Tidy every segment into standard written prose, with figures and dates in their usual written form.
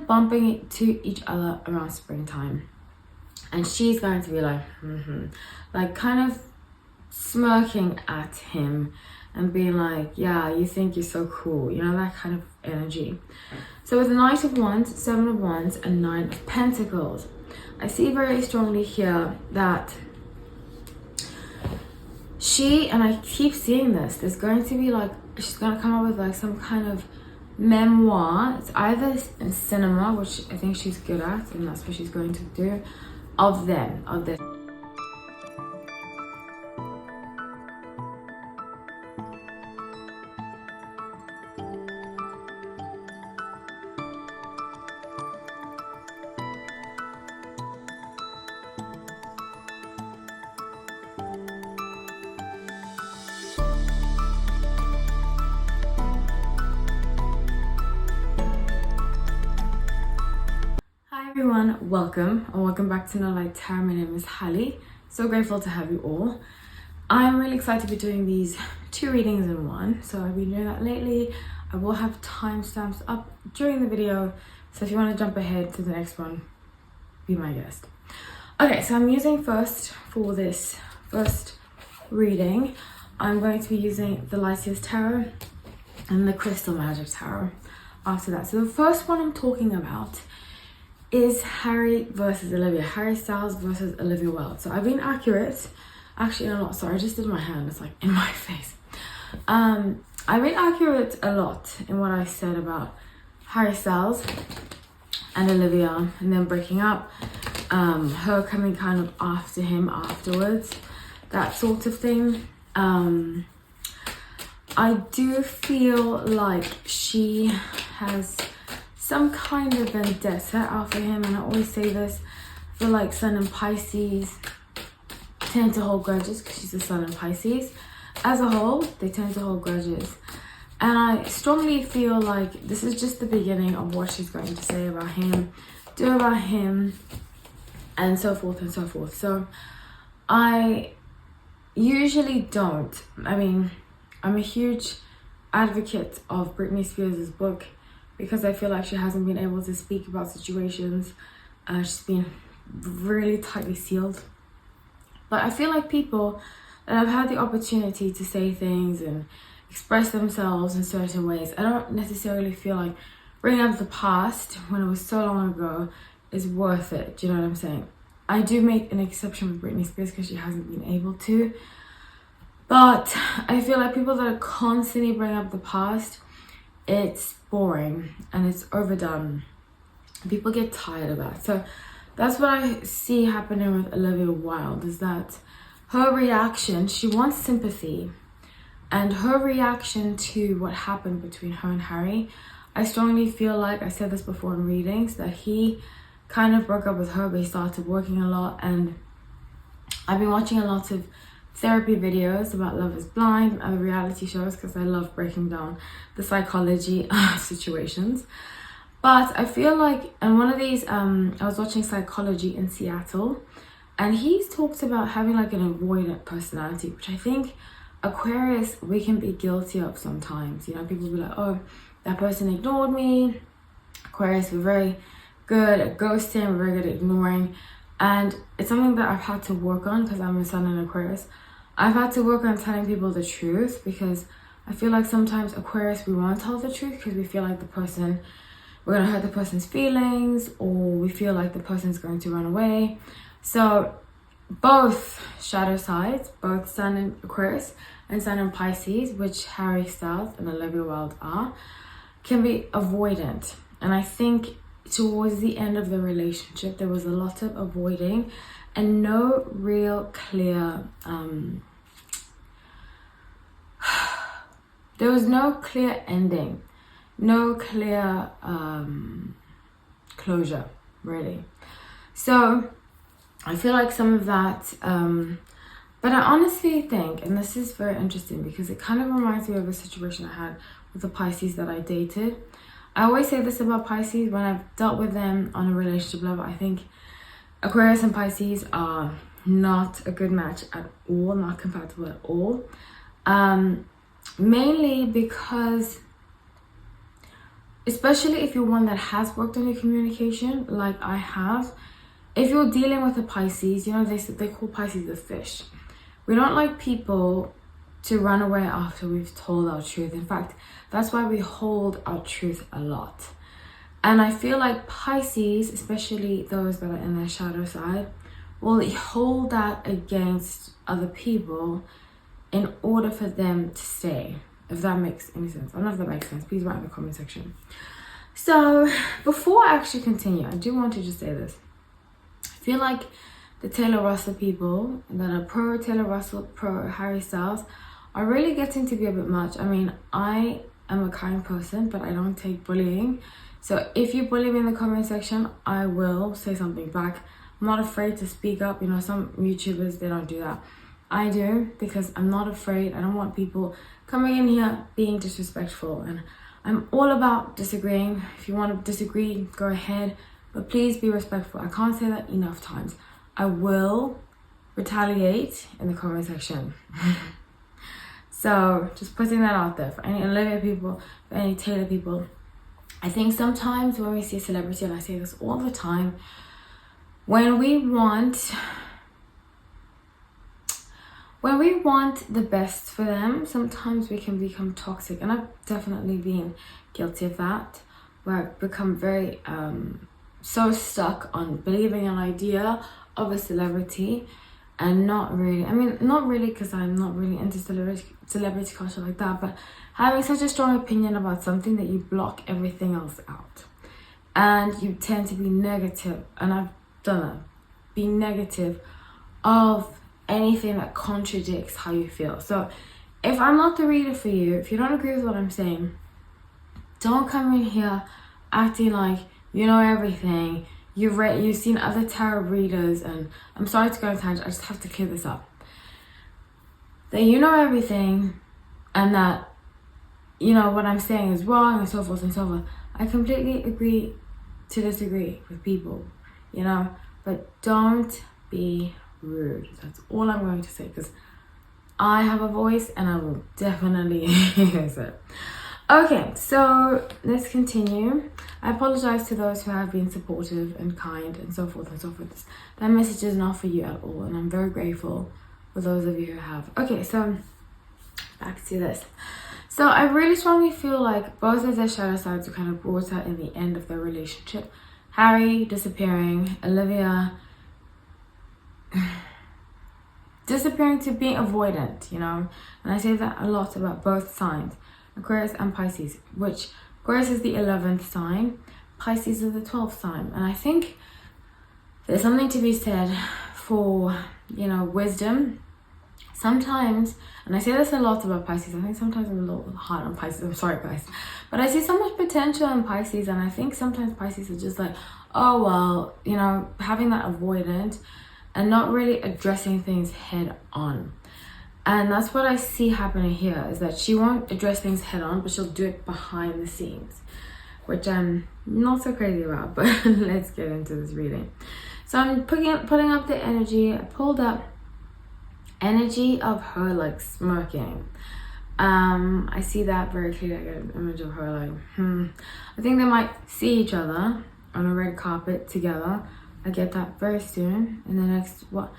bumping to each other around springtime. And she's going to be like, like kind of smirking at him and being like, yeah, you think you're so cool, you know, that kind of energy. So with the Knight of Wands, Seven of Wands, and Nine of Pentacles, I see very strongly here that she, and I keep seeing this, there's going to be like, she's going to come up with like some kind of memoir. It's either in cinema, which I think she's good at, and that's what she's going to do, of them, of this. Everyone, welcome and welcome back to No Light Tarot. My name is Hallie. So grateful to have you all. I'm really excited to be doing these two readings in one. So I've been doing that lately. I will have timestamps up during the video, so if you want to jump ahead to the next one, be my guest. Okay, so I'm using first, for this first reading, I'm going to be using the Lightyears Tarot and the Crystal Magic Tarot after that. So the first one I'm talking about is Harry versus Olivia. Harry Styles versus Olivia Wilde. So I've been accurate. Actually, no, not sorry. I just did my hand. It's like in my face. I've been accurate a lot in what I said about Harry Styles and Olivia and then breaking up. Her coming kind of after him afterwards. That sort of thing. I do feel like she has some kind of vendetta out for him, and I always say this, I feel like Sun and Pisces tend to hold grudges because she's a Sun and Pisces. As a whole, they tend to hold grudges, and I strongly feel like this is just the beginning of what she's going to say about him, do about him, and so forth and so forth. So I usually don't, I mean, I'm a huge advocate of Britney Spears' book, because I feel like she hasn't been able to speak about situations. She's been really tightly sealed. But I feel like people that have had the opportunity to say things and express themselves in certain ways, I don't necessarily feel like bringing up the past when it was so long ago is worth it. Do you know what I'm saying? I do make an exception with Britney Spears because she hasn't been able to. But I feel like people that are constantly bringing up the past, it's boring and it's overdone. People get tired of that. So that's what I see happening with Olivia Wilde, is that her reaction, she wants sympathy, and her reaction to what happened between her and Harry, I strongly feel like, I said this before in readings, that he kind of broke up with her, but he started working a lot. And I've been watching a lot of therapy videos about Love is Blind and other reality shows because I love breaking down the psychology situations. But I feel like, and one of these, I was watching Psychology in Seattle, and he's talked about having like an avoidant personality, which I think Aquarius, we can be guilty of sometimes. You know, people be like, oh, that person ignored me. Aquarius, we're very good at ghosting, we're very good at ignoring. And it's something that I've had to work on because I'm a Sun in Aquarius. I've had to work on telling people the truth, because I feel like sometimes Aquarius, we won't tell the truth because we feel like we're going to hurt the person's feelings, or we feel like the person's going to run away. So both shadow sides, both Sun in Aquarius and Sun in Pisces, which Harry Styles and Olivia Wilde are, can be avoidant. And I think towards the end of the relationship, there was a lot of avoiding and no real clear, there was no clear ending, no clear closure, really. So I feel like some of that, but I honestly think, and this is very interesting because it kind of reminds me of a situation I had with the Pisces that I dated. I always say this about Pisces when I've dealt with them on a relationship level. I think Aquarius and Pisces are not a good match at all, not compatible at all. Mainly because especially if you're one that has worked on your communication, like I have. If you're dealing with a Pisces, you know, they call Pisces the fish. We don't like people to run away after we've told our truth. In fact, that's why we hold our truth a lot. And I feel like Pisces, especially those that are in their shadow side, will hold that against other people in order for them to stay. If that makes any sense. I don't know if that makes sense. Please write in the comment section. So before I actually continue, I do want to just say this. I feel like the Taylor Russell people that are pro Taylor Russell, pro Harry Styles, are really getting to be a bit much. I mean, I am a kind person, but I don't take bullying. So if you bully me in the comment section, I will say something back. I'm not afraid to speak up. You know, some YouTubers, they don't do that. I do, because I'm not afraid. I don't want people coming in here being disrespectful, and I'm all about disagreeing. If you want to disagree, go ahead, but please be respectful. I can't say that enough times. I will retaliate in the comment section. So just putting that out there for any Olivia people, for any Taylor people. I think sometimes when we see a celebrity, and I say this all the time, when we want the best for them, sometimes we can become toxic. And I've definitely been guilty of that, where I've become very so stuck on believing an idea of a celebrity and not really, because I'm not really into celebrity culture like that, but having such a strong opinion about something that you block everything else out. And you tend to be negative, and I've done that, be negative of anything that contradicts how you feel. So if I'm not the reader for you, if you don't agree with what I'm saying, don't come in here acting like you know everything. You've seen other tarot readers, and I'm sorry to go on a tangent, I just have to clear this up. That you know everything, and that, you know, what I'm saying is wrong, and so forth and so forth. I completely agree to disagree with people, you know, but don't be rude. That's all I'm going to say, because I have a voice and I will definitely use it. Okay, so let's continue. I apologize to those who have been supportive and kind and so forth and so forth. That message is not for you at all, and I'm very grateful for those of you who have. Okay, so back to this. So I really strongly feel like both of their shadow sides were kind of brought out in the end of their relationship. Harry disappearing, Olivia disappearing to being avoidant, you know. And I say that a lot about both signs, Aquarius and Pisces, which Aquarius is the 11th sign, Pisces is the 12th sign. And I think there's something to be said for, you know, wisdom. Sometimes, and I say this a lot about Pisces, I think sometimes I'm a little hard on Pisces, I'm sorry guys, but I see so much potential in Pisces, and I think sometimes Pisces is just like, oh well, you know, having that avoidant and not really addressing things head on. And that's what I see happening here, is that she won't address things head on, but she'll do it behind the scenes, which I'm not so crazy about, but let's get into this reading. So I'm putting up the energy. I pulled up energy of her like smirking. I see that very clearly. I get an image of her like, I think they might see each other on a red carpet together. I get that very soon. In the next, what?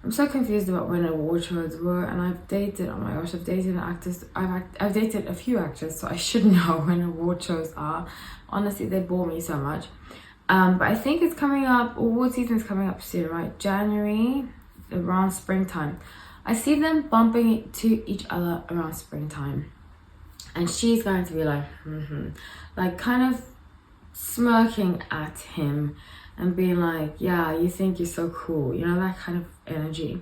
I'm so confused about when award shows were, and I've dated, oh my gosh, I've dated actors. I've dated a few actors, so I should know when award shows are. Honestly, they bore me so much. But I think it's coming up, award season is coming up soon, right? January, around springtime. I see them bumping to each other around springtime. And she's going to be like, like kind of smirking at him and being like, yeah, you think you're so cool. You know, that kind of energy.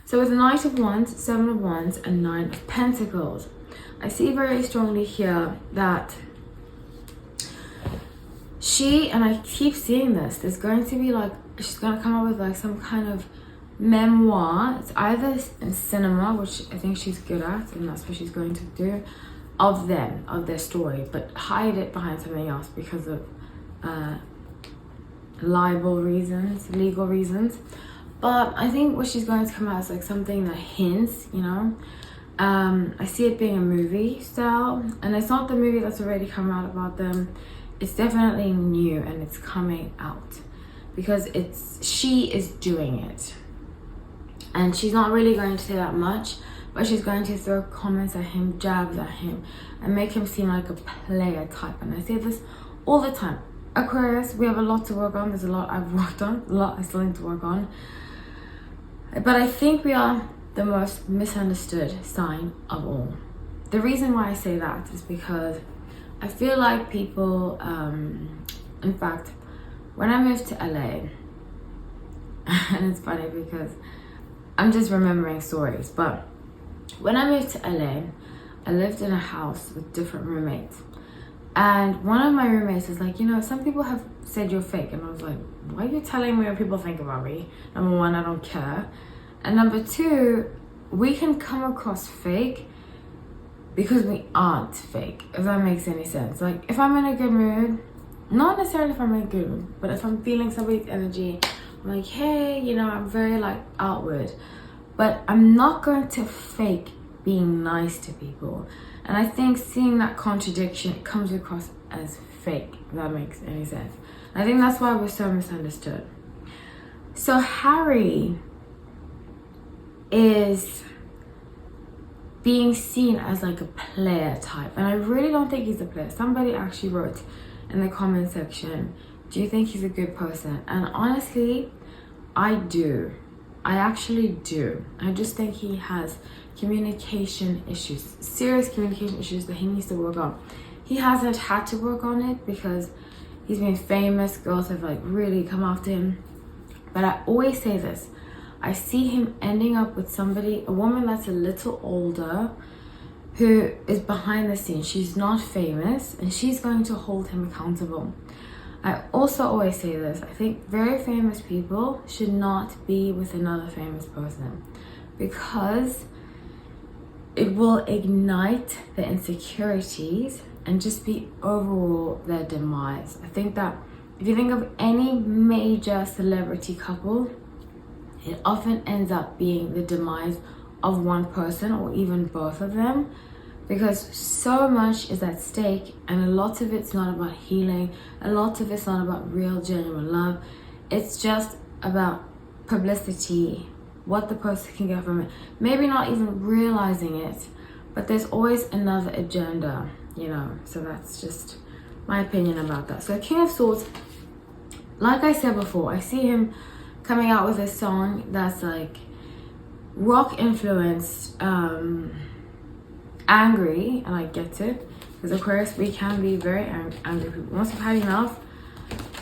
So with the Knight of Wands, Seven of Wands, and Nine of Pentacles, I see very strongly here that she, and I keep seeing this, there's going to be like, she's going to come up with like some kind of memoir. It's either in cinema, which I think she's good at, and that's what she's going to do, of them, of their story, but hide it behind something else because of libel reasons, legal reasons. But I think what she's going to come out is like something that hints, you know, I see it being a movie style, and it's not the movie that's already come out about them. It's definitely new and it's coming out because she is doing it, and she's not really going to say that much, but she's going to throw comments at him, jabs at him, and make him seem like a player type. And I say this all the time. Aquarius, we have a lot to work on. There's a lot I've worked on, a lot I still need to work on. But I think we are the most misunderstood sign of all. The reason why I say that is because I feel like people, in fact, when I moved to LA, and it's funny because I'm just remembering stories, but when I moved to LA, I lived in a house with different roommates. And one of my roommates was like, you know, some people have said you're fake. And I was like, why are you telling me what people think about me? Number one, I don't care. And number two, we can come across fake because we aren't fake, if that makes any sense. Like, if I'm in a good mood, not necessarily if I'm in a good mood, but if I'm feeling somebody's energy, I'm like, hey, you know, I'm very like outward. But I'm not going to fake being nice to people. And I think seeing that contradiction, it comes across as fake, if that makes any sense. I think that's why we're so misunderstood. So Harry is being seen as like a player type, and I really don't think he's a player. Somebody actually wrote in the comment section, do you think he's a good person? And honestly, I do. I actually do. I just think he has communication issues, serious communication issues that he needs to work on. He hasn't had to work on it because he's been famous. Girls have like really come after him. But I always say this, I see him ending up with somebody, a woman that's a little older, who is behind the scenes. She's not famous, and she's going to hold him accountable. I also always say this, I think very famous people should not be with another famous person because it will ignite the insecurities and just be overall their demise. I think that if you think of any major celebrity couple, it often ends up being the demise of one person or even both of them, because so much is at stake, and a lot of it's not about healing, a lot of it's not about real genuine love. It's just about publicity, what the person can get from it, maybe not even realizing it, but there's always another agenda, you know. So that's just my opinion about that. So King of Swords, like I said before, I see him coming out with a song that's like rock influenced, angry, and I get it, because Aquarius, we can be very angry people. Once we've had enough,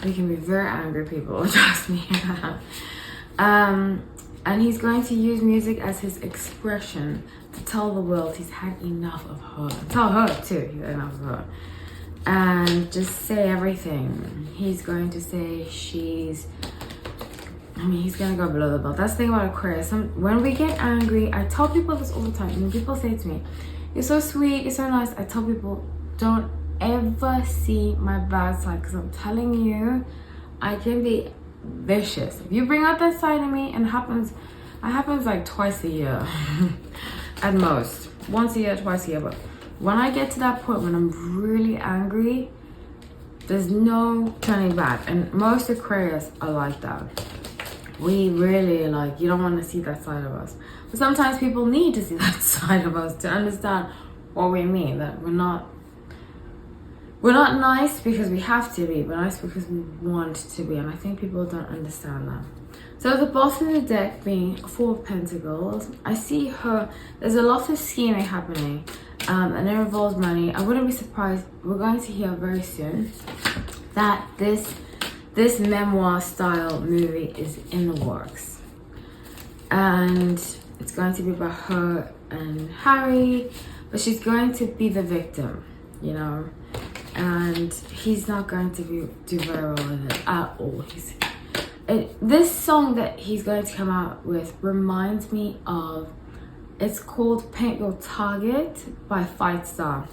we can be very angry people, trust me. And he's going to use music as his expression to tell the world he's had enough of her. Tell her too, he's had enough of her. And just say everything. He's going to say he's gonna go below the belt. That's the thing about Aquarius. When we get angry, I tell people this all the time. When people say to me, you're so sweet, you're so nice, I tell people, don't ever see my bad side, because I'm telling you, I can be vicious. If you bring out that side of me, and it happens like twice a year at most. Once a year, twice a year. But when I get to that point when I'm really angry, there's no turning back. And most Aquarius are like that. We really, like, you don't want to see that side of us. But sometimes people need to see that side of us to understand what we mean. That we're not nice because we have to be. We're nice because we want to be. And I think people don't understand that. So at the bottom of the deck being Four of Pentacles, I see her, there's a lot of scheming happening. And it involves money. I wouldn't be surprised, we're going to hear very soon that this memoir style movie is in the works, and it's going to be about her and Harry, but she's going to be the victim, you know, and he's not going to do very well in it at all. This song that he's going to come out with reminds me of, it's called Paint Your Target by Fight Star,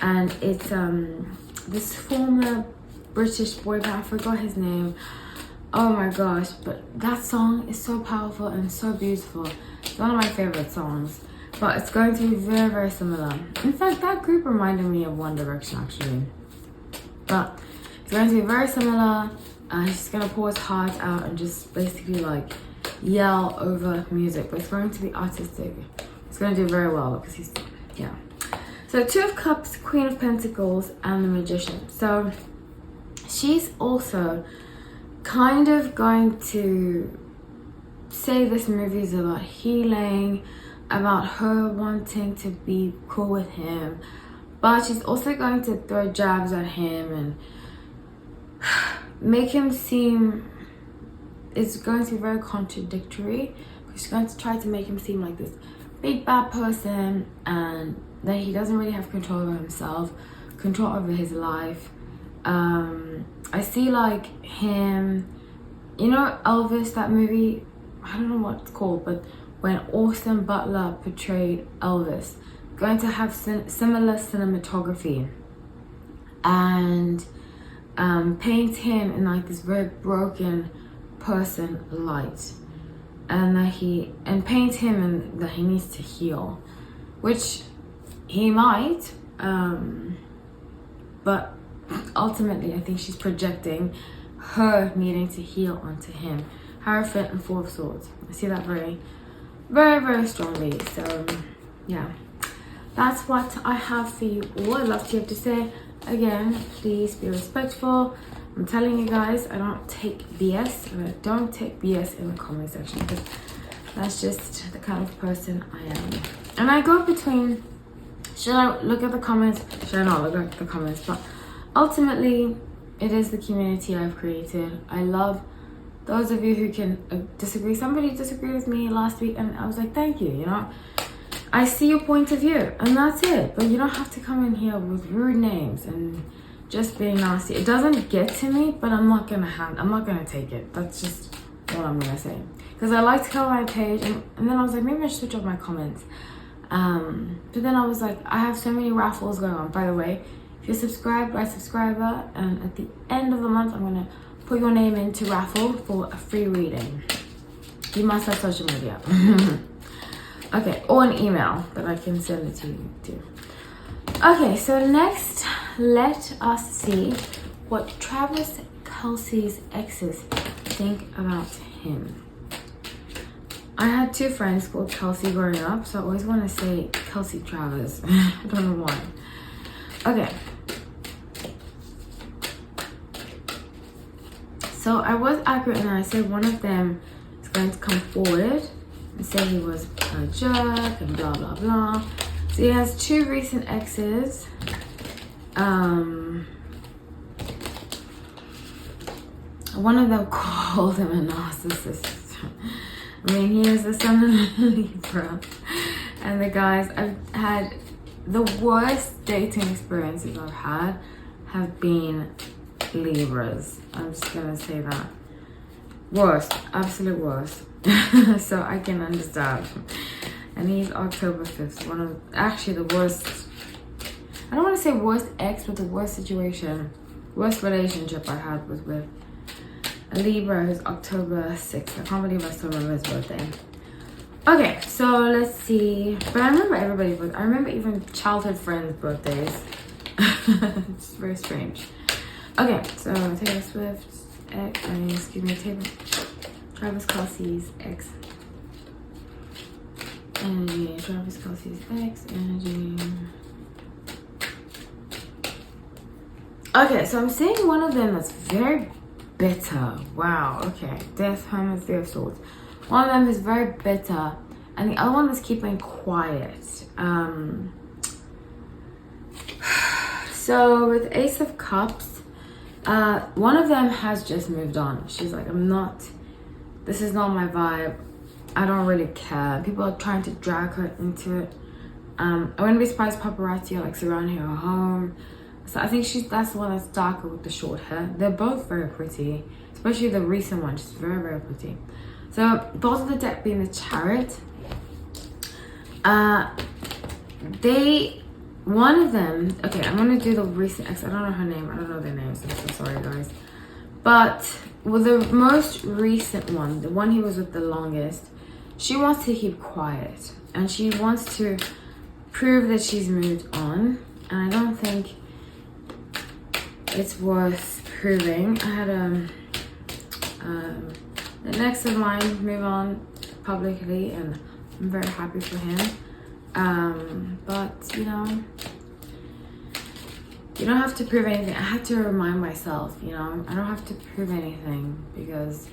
and it's this former British boy band, I forgot his name. Oh my gosh, but that song is so powerful and so beautiful. It's one of my favorite songs. but it's going to be very, very similar. In fact, that group reminded me of One Direction actually. But it's going to be very similar. He's just going to pour his heart out and just basically like yell over music. But it's going to be artistic. It's going to do very well because he's, yeah. So Two of Cups, Queen of Pentacles, and the Magician. So she's also kind of going to say this movie is about healing, about her wanting to be cool with him, but she's also going to throw jabs at him and make him seem, it's going to be very contradictory. She's going to try to make him seem like this big bad person and that he doesn't really have control over himself, control over his life. I see like him, you know Elvis, that movie, I don't know what it's called, but when Austin Butler portrayed Elvis, going to have similar cinematography and paint him in like this very broken person light, and that paint him in that he needs to heal, which he might, but ultimately I think she's projecting her needing to heal onto him. Hierophant and Four of Swords. I see that very, very, very strongly. So yeah, that's what I have for you all. I'd love to have to say. Again, please be respectful. I'm telling you guys, I don't take BS. I don't take BS in the comment section because that's just the kind of person I am. And I go between, should I look at the comments? Should I not look at the comments? But ultimately, it is the community I've created. I love those of you who can disagree. Somebody disagreed with me last week and I was like, thank you, you know. I see your point of view and that's it. But you don't have to come in here with rude names and just being nasty. It doesn't get to me, but I'm not gonna take it. That's just what I'm gonna say. Because I like to cover my page and then I was like, maybe I should switch up my comments. But then I was like, I have so many raffles going on. By the way, if you're subscribed by subscriber, and at the end of the month, I'm gonna put your name into raffle for a free reading. You must have social media. Okay, or an email that I can send it to you too. Okay, so next, let us see what Travis Kelce's exes think about him. I had two friends called Kelce growing up, so I always want to say Kelce Travis. I don't know why. Okay. So I was accurate and I said one of them is going to come forward and say he was a jerk and blah blah blah. So he has two recent exes. One of them called him a narcissist. I mean, he is the son of Libra. And the guys, I've had the worst dating experiences I've had have been Libras. I'm just gonna say that. Worst, absolute worst. So I can understand. And he's October 5th. One of, actually the worst, I don't want to say worst ex, but the worst situation, worst relationship I had was with a Libra who's October 6th. I can't believe I still remember his birthday. Okay, so let's see. But I remember everybody's birthday. I remember even childhood friends' birthdays. It's very strange. Okay, so Taylor Swift's ex, Travis Kelce's ex. Energy, Travis Kelce's ex, energy. Okay, so I'm seeing one of them that's very bitter. Wow, okay. Death, Hermes, Three of Swords. One of them is very bitter, and the other one is keeping quiet. So with Ace of Cups, one of them has just moved on. She's like, this is not my vibe. I don't really care. People are trying to drag her into it. I wouldn't be surprised paparazzi are like surrounding her home. So I think that's the one that's darker with the short hair. They're both very pretty, especially the recent one. She's very, very pretty. So both of the deck being the Chariot. One of them, okay, I'm gonna do the recent ex. I don't know her name. I don't know their names. I'm so sorry, guys. But with the most recent one, the one he was with the longest, she wants to keep quiet and she wants to prove that she's moved on, and I don't think it's worth proving. I had the next of mine move on publicly, and I'm very happy for him. But you know, you don't have to prove anything. I had to remind myself, you know, I don't have to prove anything, because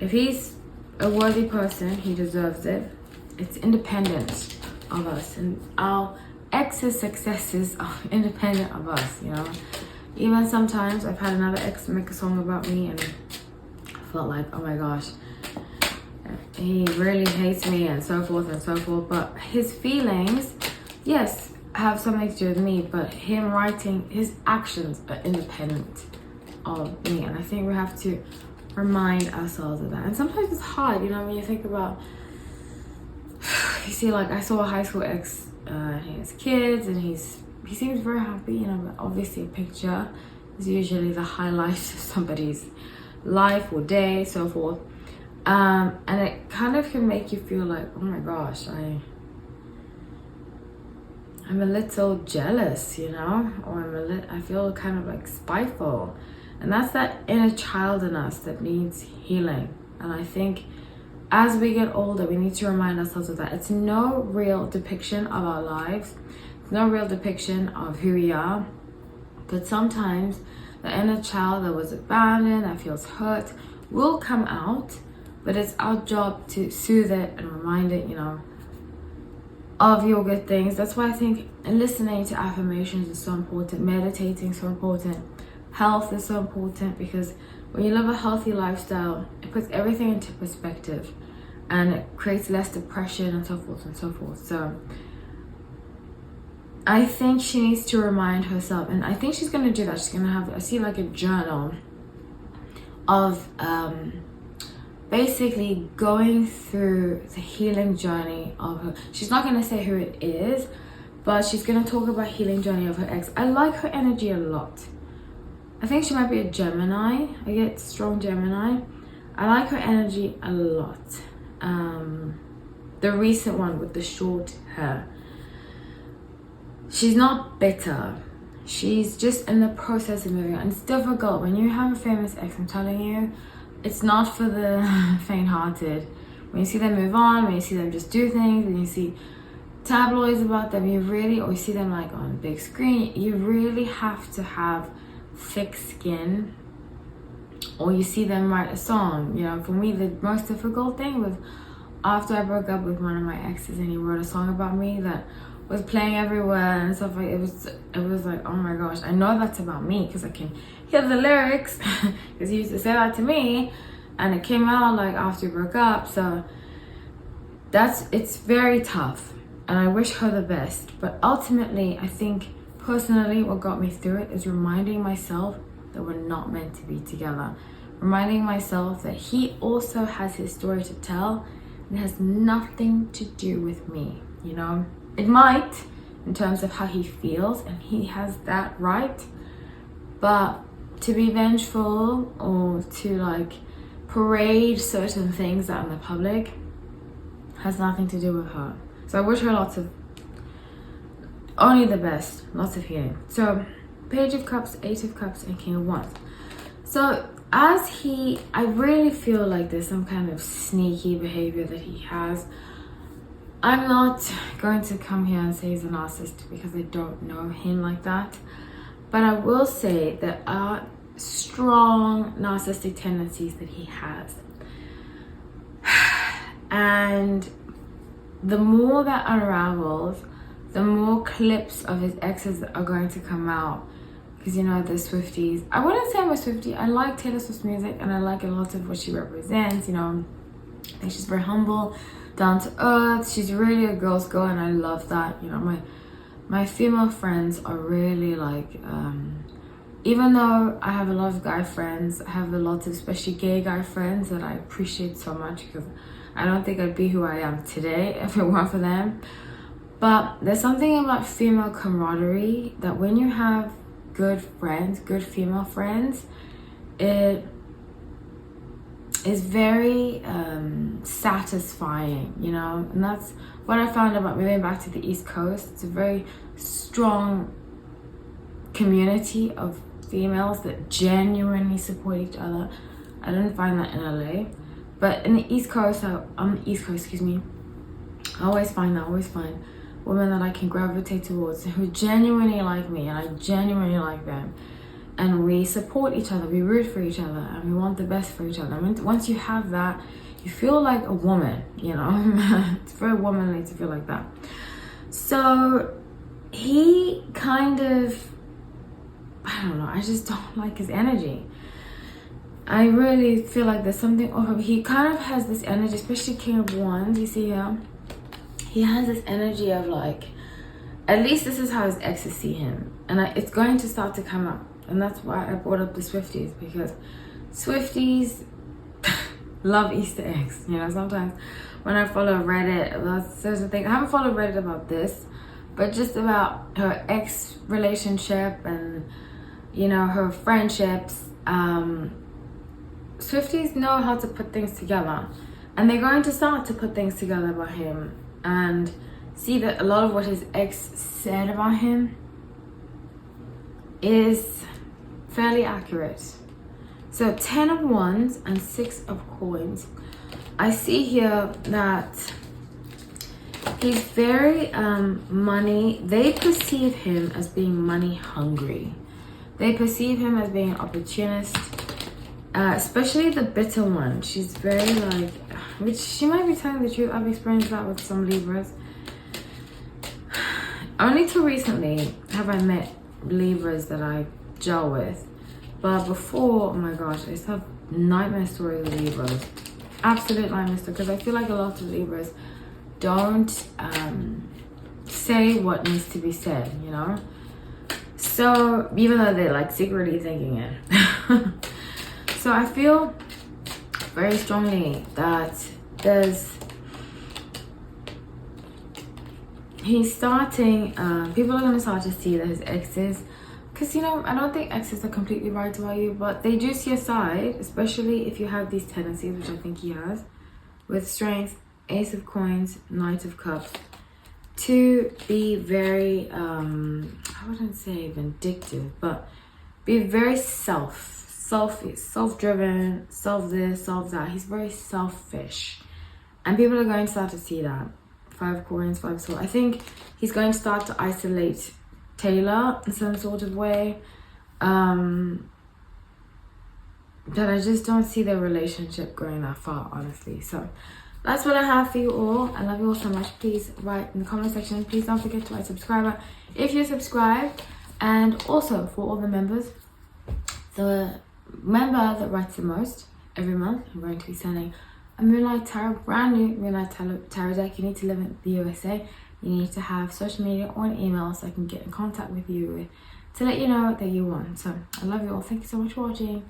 if he's a worthy person, he deserves it. It's independent of us, and our ex's successes are independent of us, you know. Even sometimes I've had another ex make a song about me and I felt like, oh my gosh, he really hates me and so forth and so forth. But his feelings, yes, have something to do with me, but him writing, his actions are independent of me. And I think we have to remind ourselves of that. And sometimes it's hard, you know, when you think about, you see, like I saw a high school ex, he has kids and he seems very happy, you know, but obviously a picture is usually the highlight of somebody's life or day, so forth. And it kind of can make you feel like, oh my gosh, I'm a little jealous, you know, or I feel kind of like spiteful. And that's that inner child in us that needs healing. And I think as we get older, we need to remind ourselves of that. It's no real depiction of our lives. It's no real depiction of who we are. But sometimes the inner child that was abandoned, that feels hurt, will come out. But it's our job to soothe it and remind it, you know, of your good things. That's why I think listening to affirmations is so important. Meditating is so important. Health is so important, because when you live a healthy lifestyle, it puts everything into perspective and it creates less depression and so forth and so forth. So I think she needs to remind herself, and I think she's going to do that. She's going to have, I see like a journal of basically going through the healing journey of her. She's not going to say who it is, but she's going to talk about healing journey of her ex. I like her energy a lot. I think she might be a Gemini. I get strong Gemini. I like her energy a lot. The recent one with the short hair. She's not bitter. She's just in the process of moving on. And it's difficult when you have a famous ex. I'm telling you, it's not for the faint-hearted. When you see them move on, when you see them just do things, when you see tabloids about them, or you see them like on a big screen, you really have to have thick skin, or you see them write a song. You know, for me, the most difficult thing was after I broke up with one of my exes, and he wrote a song about me that was playing everywhere and stuff. Like it was like, oh my gosh, I know that's about me because I can hear the lyrics, because he used to say that to me, and it came out like after we broke up. So it's very tough, and I wish her the best. But ultimately, I think personally what got me through it is reminding myself that we're not meant to be together. Reminding myself that he also has his story to tell, and it has nothing to do with me, you know? It might, in terms of how he feels, and he has that right, but to be vengeful or to like parade certain things out in the public has nothing to do with her. So I wish her only the best, lots of healing. So Page of Cups, Eight of Cups, and King of Wands. So I really feel like there's some kind of sneaky behavior that he has. I'm not going to come here and say he's a narcissist because I don't know him like that. But I will say there are strong narcissistic tendencies that he has. And the more that unravels, the more clips of his exes are going to come out. Because, you know, the Swifties. I wouldn't say I'm a Swiftie. I like Taylor Swift's music and I like a lot of what she represents. You know, I think she's very humble, down to earth. She's really a girl's girl, and I love that. You know, my female friends are really like, even though I have a lot of guy friends, I have a lot of especially gay guy friends that I appreciate so much, because I don't think I'd be who I am today if it weren't for them. But there's something about female camaraderie that when you have good friends, good female friends, it is very satisfying, you know, and that's what I found about moving back to the East Coast. It's a very strong community of females that genuinely support each other. I didn't find that in LA, but in the East Coast, on the East Coast, excuse me, I always find women that I can gravitate towards who genuinely like me and I genuinely like them. And we support each other, we root for each other, and we want the best for each other. I mean, once you have that, you feel like a woman, you know? It's very womanly to feel like that. So he kind of, I don't know, I just don't like his energy. I really feel like there's something off of, he kind of has this energy, especially King of Wands, you see here? He has this energy of like, at least this is how his exes see him. And it's going to start to come up. And that's why I brought up the Swifties, because Swifties love Easter eggs. You know, sometimes when I follow Reddit, there's a thing. I haven't followed Reddit about this, but just about her ex relationship and, you know, her friendships. Swifties know how to put things together, and they're going to start to put things together about him and see that a lot of what his ex said about him is fairly accurate. So 10 of Wands and 6 of Coins. I see here that he's very money. They perceive him as being money hungry. They perceive him as being an opportunist, especially the bitter one. She's very like, which she might be telling the truth. I've experienced that with some Libras. Only till recently have I met Libras that I gel with, but before, oh my gosh, I used to have nightmare stories with Libras, absolute nightmare stories, because I feel like a lot of Libras don't say what needs to be said, you know, so even though they're like secretly thinking it. So I feel very strongly that he's starting, people are going to start to see that his exes, because, you know, I don't think exes are completely right about you, but they do see a side, especially if you have these tendencies, which I think he has, with Strength, Ace of Coins, Knight of Cups, to be very, I wouldn't say vindictive, but be very self-driven, self this, self that. He's very selfish, and people are going to start to see that. 5 of Coins, 5 of Swords. I think he's going to start to isolate Taylor in some sort of way, but I just don't see their relationship going that far, honestly. So that's what I have for you all. I love you all so much. Please write in the comment section. Please don't forget to write subscriber if you're subscribed. And also for all the members, the member that writes the most every month, I'm going to be sending a Moonlight Tarot, brand new Moonlight Tarot deck. You need to live in the USA. You need to have social media or an email so I can get in contact with you to let you know that you won. So I love you all. Thank you so much for watching.